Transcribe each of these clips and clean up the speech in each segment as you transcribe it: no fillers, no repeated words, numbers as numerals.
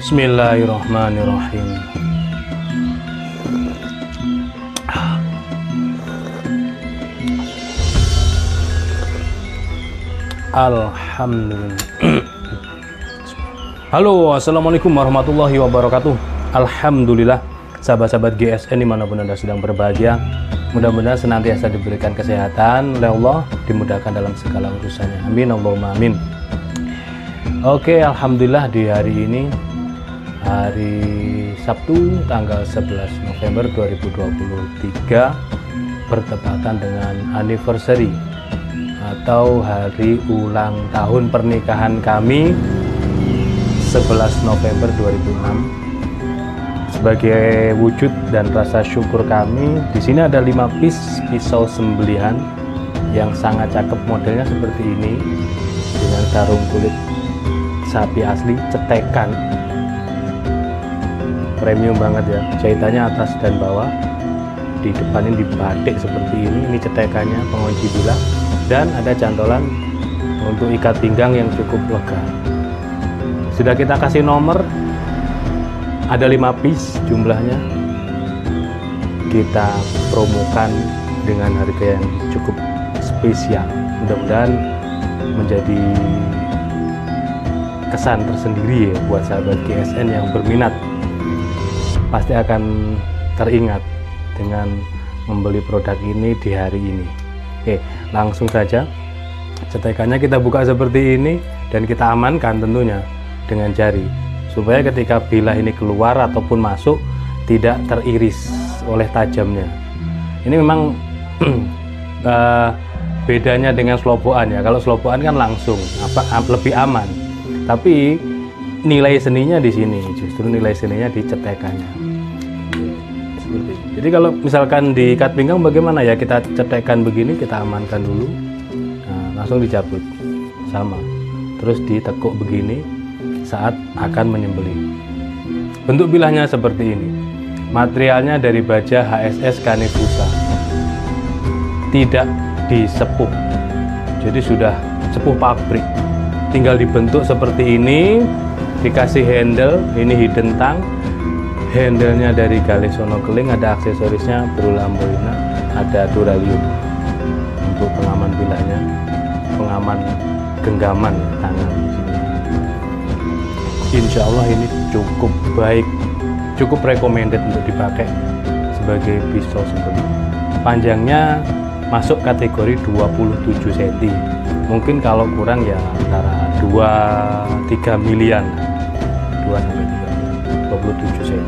Bismillahirrahmanirrahim. Alhamdulillah. Halo, assalamualaikum warahmatullahi wabarakatuh. Alhamdulillah, sahabat-sahabat GSN dimanapun Anda sedang berbahagia, mudah-mudahan senantiasa diberikan kesehatan oleh Allah, dimudahkan dalam segala urusannya. Amin, Allahumma amin. Oke, alhamdulillah di hari ini, hari Sabtu tanggal 11 November 2023, bertepatan dengan anniversary atau hari ulang tahun pernikahan kami 11 November 2006. Sebagai wujud dan rasa syukur kami, di sini ada 5 piece pisau sembelihan yang sangat cakep, modelnya seperti ini dengan sarung kulit sapi asli cetekan, premium banget ya, jahitannya atas dan bawah, di depan ini dibatik seperti ini cetekannya, pengunci bilah, dan ada cantolan untuk ikat pinggang yang cukup lega. Sudah kita kasih nomor, ada 5 piece jumlahnya, kita promokan dengan harga yang cukup spesial. Mudah-mudahan menjadi kesan tersendiri ya buat sahabat GSN yang berminat, pasti akan teringat dengan membeli produk ini di hari ini. Oke, langsung saja cetekannya kita buka seperti ini dan kita amankan tentunya dengan jari, supaya ketika bilah ini keluar ataupun masuk tidak teriris oleh tajamnya. Ini memang bedanya dengan selobokan ya. Kalau selobokan kan langsung lebih aman, tapi nilai seninya di sini, justru nilai seninya di cetekannya. Jadi kalau misalkan di ikat pinggang bagaimana ya, kita cetekan begini, kita amankan dulu, nah, langsung dicabut sama, terus ditekuk begini saat akan menyembelih. Bentuk bilahnya seperti ini, materialnya dari baja HSS Kanebusa, tidak disepuh, jadi sudah sepuh pabrik, tinggal dibentuk seperti ini, dikasih handle, ini hidden tang, handle-nya dari Galih Sono Keling, ada aksesorisnya berulang amboina, ada duralium untuk pengaman bilahnya, pengaman genggaman tangan. Insya Allah ini cukup baik, cukup recommended untuk dipakai sebagai pisau sembelih. Panjangnya masuk kategori 27 cm, mungkin kalau kurang ya antara 2-3 milian, 2-3, 27 cm.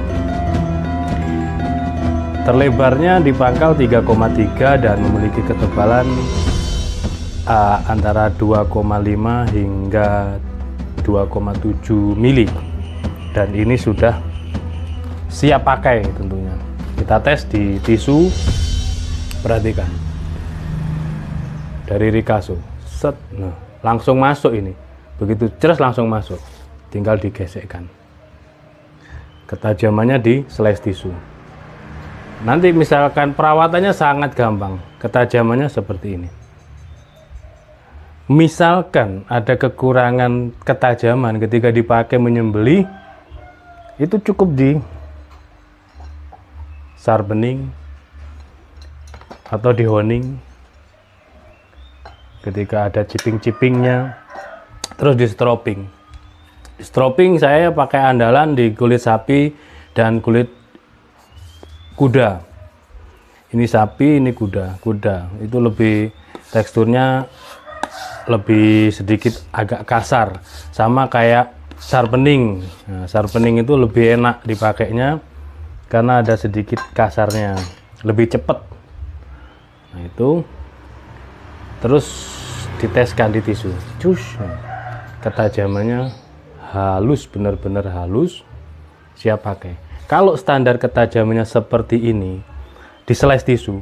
Terlebarnya di pangkal 3,3 dan memiliki ketebalan antara 2,5 hingga 2,7 mili, dan ini sudah siap pakai tentunya. Kita tes di tisu, perhatikan dari Rikaso, set, nah, langsung masuk ini, begitu ceras langsung masuk, tinggal digesekkan. Ketajamannya di slice tisu. Nanti misalkan perawatannya sangat gampang, ketajamannya seperti ini. Misalkan ada kekurangan ketajaman ketika dipakai menyembelih, itu cukup di sharpening atau di honing ketika ada chipping-chippingnya, terus di stropping. Di stropping saya pakai andalan di kulit sapi dan kulit kuda. Ini sapi, ini kuda. Kuda itu lebih teksturnya lebih sedikit agak kasar, sama kayak sharpening. Nah, sharpening itu lebih enak dipakainya karena ada sedikit kasarnya, lebih cepet. Nah itu terus diteskan di tisu, cus, ketajamannya halus, benar-benar halus, siap pakai. Kalau standar ketajamannya seperti ini di slice tisu,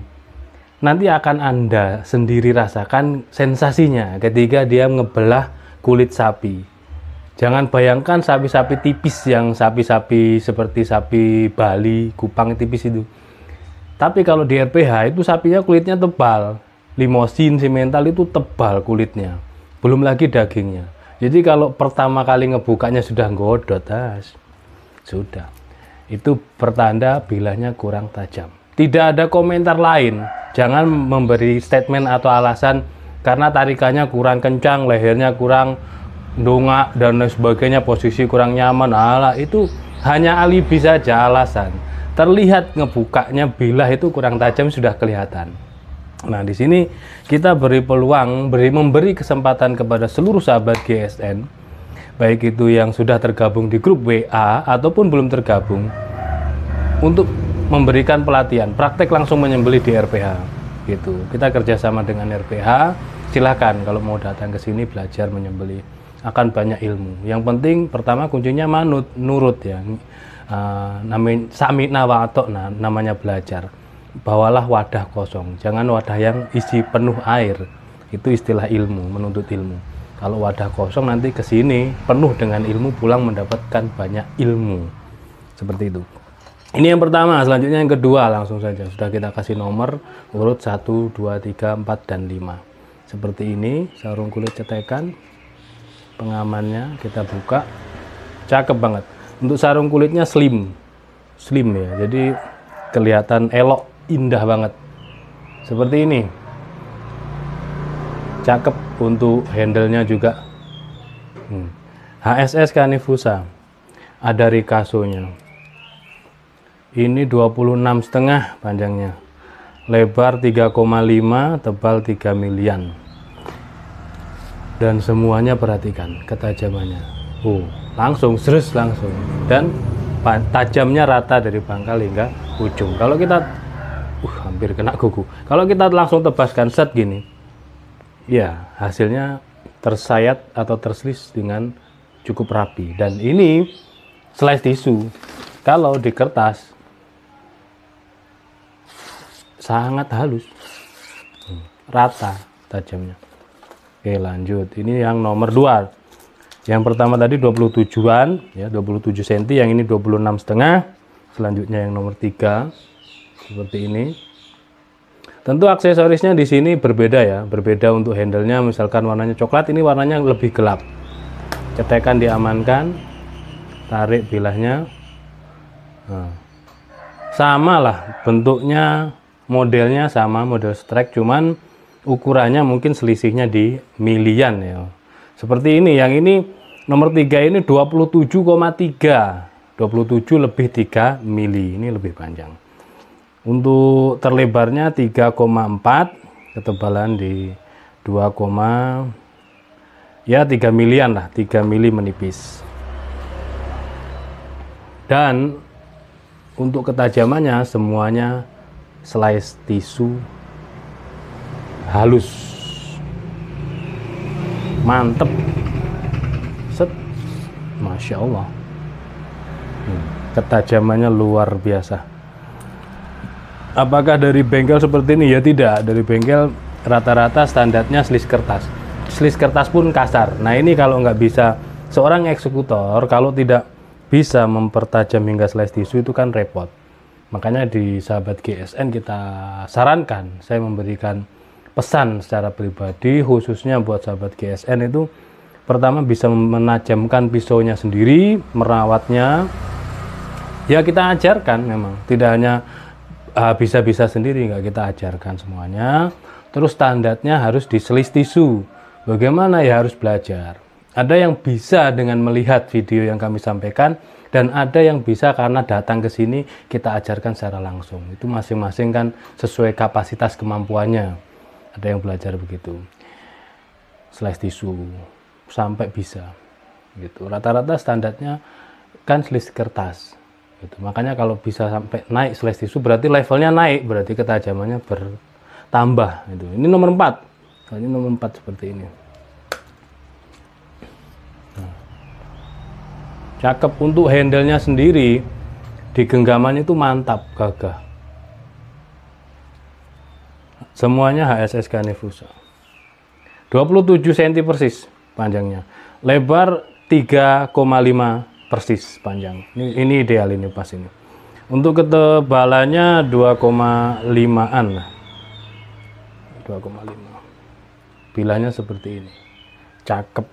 nanti akan Anda sendiri rasakan sensasinya ketika dia ngebelah kulit sapi. Jangan bayangkan sapi-sapi tipis, yang sapi-sapi seperti sapi Bali, Kupang tipis itu. Tapi kalau di RPH itu sapinya kulitnya tebal, Limousin, Simmental itu tebal kulitnya, belum lagi dagingnya. Jadi kalau pertama kali ngebukanya sudah godot, sudah. Itu pertanda bilahnya kurang tajam. Tidak ada komentar lain. Jangan memberi statement atau alasan karena tarikannya kurang kencang, lehernya kurang dongak dan lain sebagainya, posisi kurang nyaman. Alah, itu hanya alibi saja, alasan. Terlihat ngebukanya bilah itu kurang tajam sudah kelihatan. Nah, di sini kita beri peluang, memberi kesempatan kepada seluruh sahabat GSN, baik itu yang sudah tergabung di grup WA ataupun belum tergabung, untuk memberikan pelatihan praktek langsung menyembelih di RPH gitu. Kita kerjasama dengan RPH, silahkan kalau mau datang ke sini belajar menyembelih, akan banyak ilmu. Yang penting pertama kuncinya nurut ya, namanya samina wa atokna, namanya belajar. Bawalah wadah kosong, jangan wadah yang isi penuh air, itu istilah ilmu, menuntut ilmu. Kalau wadah kosong nanti ke sini penuh dengan ilmu, pulang mendapatkan banyak ilmu, seperti itu. Ini yang pertama. Selanjutnya yang kedua, langsung saja sudah kita kasih nomor urut 1, 2, 3, 4, dan 5 seperti ini. Sarung kulit cetekan, pengamannya kita buka, cakep banget. Untuk sarung kulitnya slim ya, jadi kelihatan elok, indah banget seperti ini, cakep. Untuk handle-nya juga HSS Canifusa, ada Ricasso-nya. Ini 26,5 panjangnya, lebar 3,5, tebal 3 milian. Dan semuanya perhatikan ketajamannya. Langsung serus langsung, dan tajamnya rata dari pangkal hingga ujung. Kalau kita hampir kena kuku. Kalau kita langsung tebaskan set gini, ya hasilnya tersayat atau terselis dengan cukup rapi. Dan ini slice tisu. Kalau di kertas sangat halus, rata tajamnya. Oke, lanjut. Ini yang nomor 2. Yang pertama tadi 27-an ya, 27 cm, yang ini 26,5. Selanjutnya yang nomor 3 seperti ini. Tentu aksesorisnya di sini berbeda ya, berbeda untuk handle-nya. Misalkan warnanya coklat, ini warnanya lebih gelap. Cetekan diamankan, tarik bilahnya. Sama lah bentuknya, modelnya sama, model strike, cuman ukurannya mungkin selisihnya di milian ya. Seperti ini, yang ini nomor 3 ini 27,3, 27 lebih 3 mili, ini lebih panjang. Untuk terlebarnya 3,4, ketebalan di 3 milian lah, 3 mili menipis. Dan untuk ketajamannya semuanya slice tisu halus, mantep, set, masya Allah. Ketajamannya luar biasa. Apakah dari bengkel seperti ini? Ya tidak, dari bengkel rata-rata standarnya slice kertas. Slice kertas pun kasar. Nah ini kalau nggak bisa, seorang eksekutor kalau tidak bisa mempertajam hingga slice tisu itu kan repot. Makanya di sahabat GSN kita sarankan, saya memberikan pesan secara pribadi khususnya buat sahabat GSN itu, pertama bisa menajamkan pisaunya sendiri, merawatnya. Ya kita ajarkan, memang tidak hanya bisa-bisa sendiri, nggak kita ajarkan semuanya. Terus standarnya harus di slice tisu. Bagaimana ya, harus belajar. Ada yang bisa dengan melihat video yang kami sampaikan, dan ada yang bisa karena datang ke sini kita ajarkan secara langsung. Itu masing-masing kan sesuai kapasitas kemampuannya. Ada yang belajar begitu, slice tisu sampai bisa gitu. Rata-rata standarnya kan slice kertas gitu. Makanya kalau bisa sampai naik slice tisu berarti levelnya naik, berarti ketajamannya bertambah gitu. Ini nomor 4. Ini nomor 4 seperti ini. Cakep. Untuk handle-nya sendiri di genggaman itu mantap, gagah. Semuanya HSS Ganefusa. 27 cm persis panjangnya. Lebar 3,5 persis panjang. Ini ideal, ini pas ini. Untuk ketebalannya 2,5-an. 2,5. Bilahnya seperti ini. Cakep.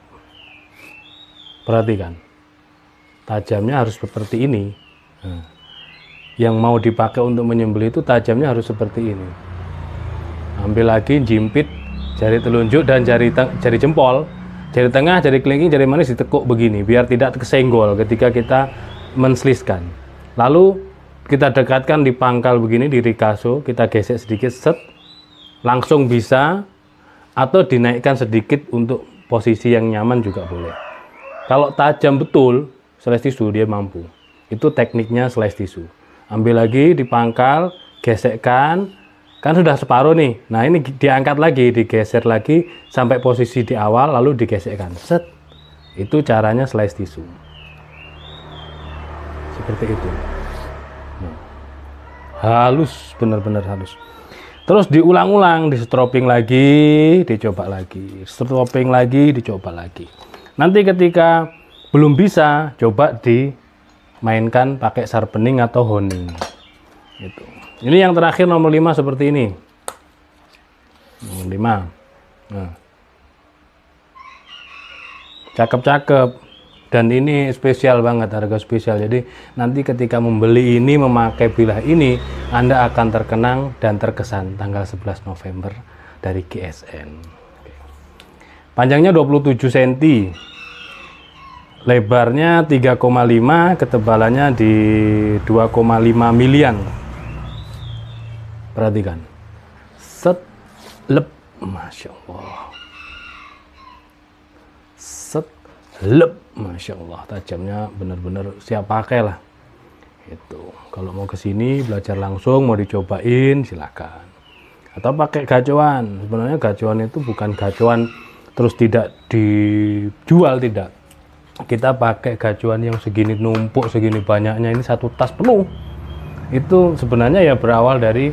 Perhatikan. Tajamnya harus seperti ini. Nah, yang mau dipakai untuk menyembelih itu tajamnya harus seperti ini. Ambil lagi, jimpit jari telunjuk dan jari jempol, jari tengah, jari kelingking, jari manis ditekuk begini biar tidak kesenggol ketika kita menseliskan. Lalu kita dekatkan di pangkal begini, di rikaso, kita gesek sedikit, set, langsung bisa, atau dinaikkan sedikit untuk posisi yang nyaman juga boleh. Kalau tajam betul slice tisu dia mampu. Itu tekniknya slice tisu. Ambil lagi di pangkal, gesekkan, kan sudah separuh nih. Nah ini diangkat lagi, digeser lagi sampai posisi di awal, lalu digesekkan. Set. Itu caranya slice tisu. Seperti itu. Nah, halus, benar-benar halus. Terus diulang-ulang, di stropping lagi, dicoba lagi, stropping lagi, dicoba lagi. Nanti ketika belum bisa, coba dimainkan pakai sharpening atau honing. Gitu. Ini yang terakhir nomor 5 seperti ini. Nomor 5. Nah. Cakep-cakep. Dan ini spesial banget, harga spesial. Jadi nanti ketika membeli ini, memakai bilah ini, Anda akan terkenang dan terkesan tanggal 11 November dari GSN. Panjangnya 27 cm. Lebarnya 3,5, ketebalannya di 2,5 milian. Perhatikan. Set, lep, Masya Allah. Set, lep, Masya Allah. Tajamnya benar-benar siap pakai lah. Itu. Kalau mau ke sini belajar langsung, mau dicobain, silakan. Atau pakai gacuan. Sebenarnya gacuan itu bukan gacuan terus tidak dijual, tidak. Kita pakai gacuan yang segini numpuk, segini banyaknya, ini satu tas penuh. Itu sebenarnya ya berawal dari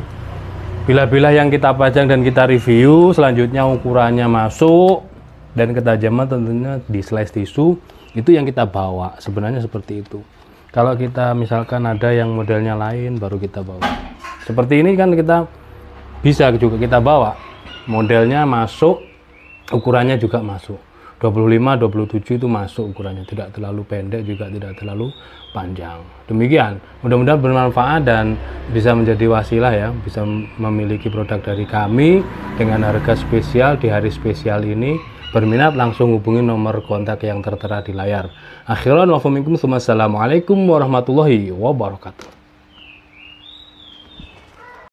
bilah-bilah yang kita pajang dan kita review. Selanjutnya ukurannya masuk dan ketajaman tentunya di slice tisu. Itu yang kita bawa, sebenarnya seperti itu. Kalau kita misalkan ada yang modelnya lain, baru kita bawa. Seperti ini kan kita bisa juga kita bawa. Modelnya masuk, ukurannya juga masuk. 25, 27 itu masuk ukurannya, tidak terlalu pendek juga tidak terlalu panjang. Demikian, mudah-mudahan bermanfaat dan bisa menjadi wasilah ya, bisa memiliki produk dari kami dengan harga spesial di hari spesial ini. Berminat langsung hubungi nomor kontak yang tertera di layar. Akhiran wa assalamualaikum warahmatullahi wabarakatuh.